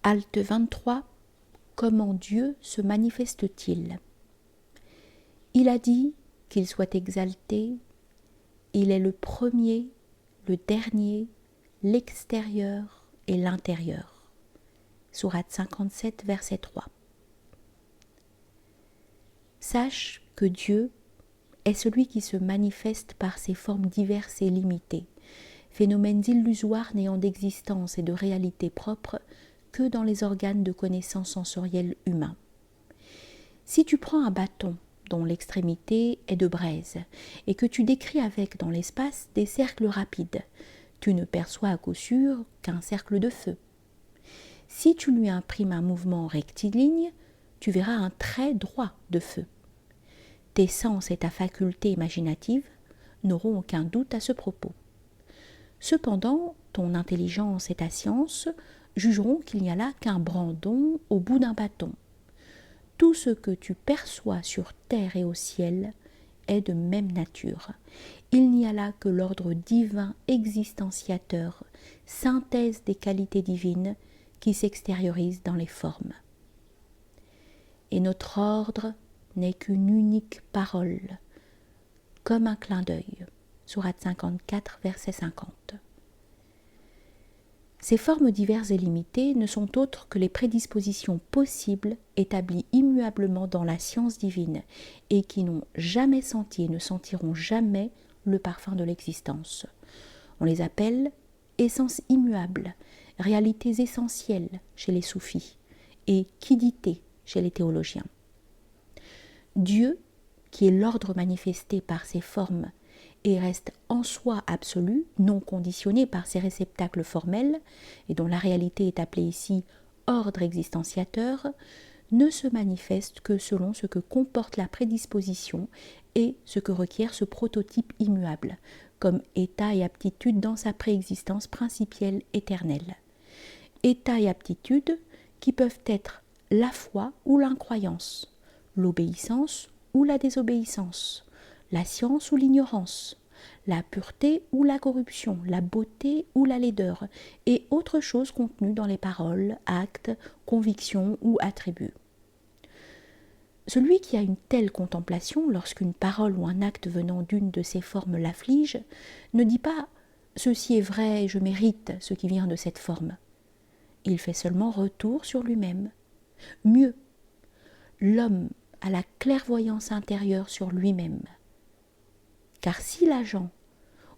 Halte 23. Comment Dieu se manifeste-t-il? Il a dit qu'il soit exalté, il est le premier, le dernier, l'extérieur et l'intérieur. Sourate 57, verset 3. Sache que Dieu est celui qui se manifeste par ses formes diverses et limitées, phénomènes illusoires n'ayant d'existence et de réalité propre que dans les organes de connaissance sensorielle humains. Si tu prends un bâton dont l'extrémité est de braise et que tu décris avec dans l'espace des cercles rapides, tu ne perçois à coup sûr qu'un cercle de feu. Si tu lui imprimes un mouvement rectiligne, tu verras un trait droit de feu. Tes sens et ta faculté imaginative n'auront aucun doute à ce propos. Cependant, ton intelligence et ta science jugeront qu'il n'y a là qu'un brandon au bout d'un bâton. Tout ce que tu perçois sur terre et au ciel est de même nature. Il n'y a là que l'ordre divin existentiateur, synthèse des qualités divines qui s'extériorise dans les formes. Et notre ordre n'est qu'une unique parole, comme un clin d'œil. Sourate 54, verset 50. Ces formes diverses et limitées ne sont autres que les prédispositions possibles établies immuablement dans la science divine et qui n'ont jamais senti et ne sentiront jamais le parfum de l'existence. On les appelle essences immuables, réalités essentielles chez les soufis et quiddité chez les théologiens. Dieu, qui est l'ordre manifesté par ses formes et reste en soi absolu, non conditionné par ses réceptacles formels, et dont la réalité est appelée ici ordre existentiateur, ne se manifeste que selon ce que comporte la prédisposition et ce que requiert ce prototype immuable, comme état et aptitude dans sa préexistence principielle éternelle. État et aptitude qui peuvent être la foi ou l'incroyance, l'obéissance ou la désobéissance, la science ou l'ignorance, la pureté ou la corruption, la beauté ou la laideur, et autres choses contenues dans les paroles, actes, convictions ou attributs. Celui qui a une telle contemplation, lorsqu'une parole ou un acte venant d'une de ces formes l'afflige, ne dit pas « ceci est vrai, je mérite ce qui vient de cette forme ». Il fait seulement retour sur lui-même. Mieux, l'homme a la clairvoyance intérieure sur lui-même. Car si l'agent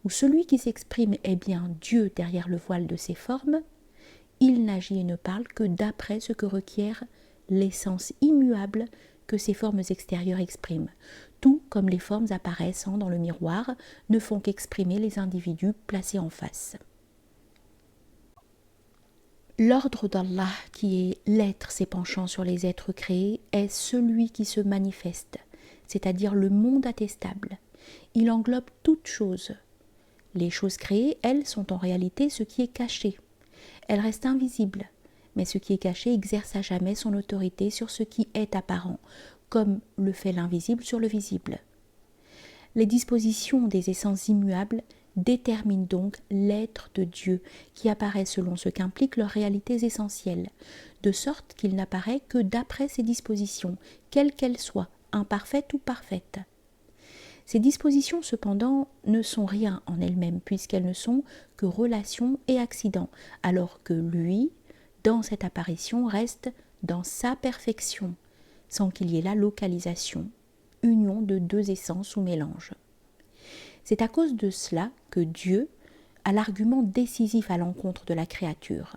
ou celui qui s'exprime est bien Dieu derrière le voile de ses formes, il n'agit et ne parle que d'après ce que requiert l'essence immuable que ces formes extérieures expriment, tout comme les formes apparaissant dans le miroir ne font qu'exprimer les individus placés en face. L'ordre d'Allah, qui est l'être s'épanchant sur les êtres créés, est celui qui se manifeste, c'est-à-dire le monde attestable. Il englobe toutes choses. Les choses créées, elles, sont en réalité ce qui est caché. Elles restent invisibles, mais ce qui est caché exerce à jamais son autorité sur ce qui est apparent, comme le fait l'invisible sur le visible. Les dispositions des essences immuables déterminent donc l'être de Dieu, qui apparaît selon ce qu'impliquent leurs réalités essentielles, de sorte qu'il n'apparaît que d'après ces dispositions, quelles qu'elles soient, imparfaites ou parfaites. Ces dispositions, cependant, ne sont rien en elles-mêmes, puisqu'elles ne sont que relations et accidents, alors que lui, dans cette apparition, reste dans sa perfection, sans qu'il y ait la localisation, union de deux essences ou mélange. C'est à cause de cela que Dieu a l'argument décisif à l'encontre de la créature.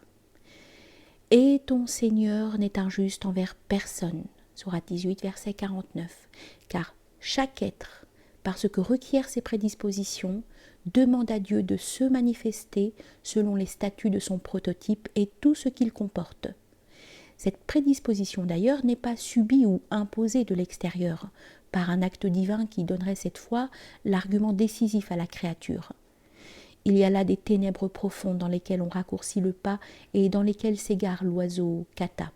« Et ton Seigneur n'est injuste envers personne » Sourate 18, verset 49, car chaque être, par ce que requièrent ses prédispositions, demande à Dieu de se manifester selon les statuts de son prototype et tout ce qu'il comporte. Cette prédisposition d'ailleurs n'est pas subie ou imposée de l'extérieur, par un acte divin qui donnerait cette fois l'argument décisif à la créature. Il y a là des ténèbres profondes dans lesquelles on raccourcit le pas et dans lesquelles s'égare l'oiseau kata.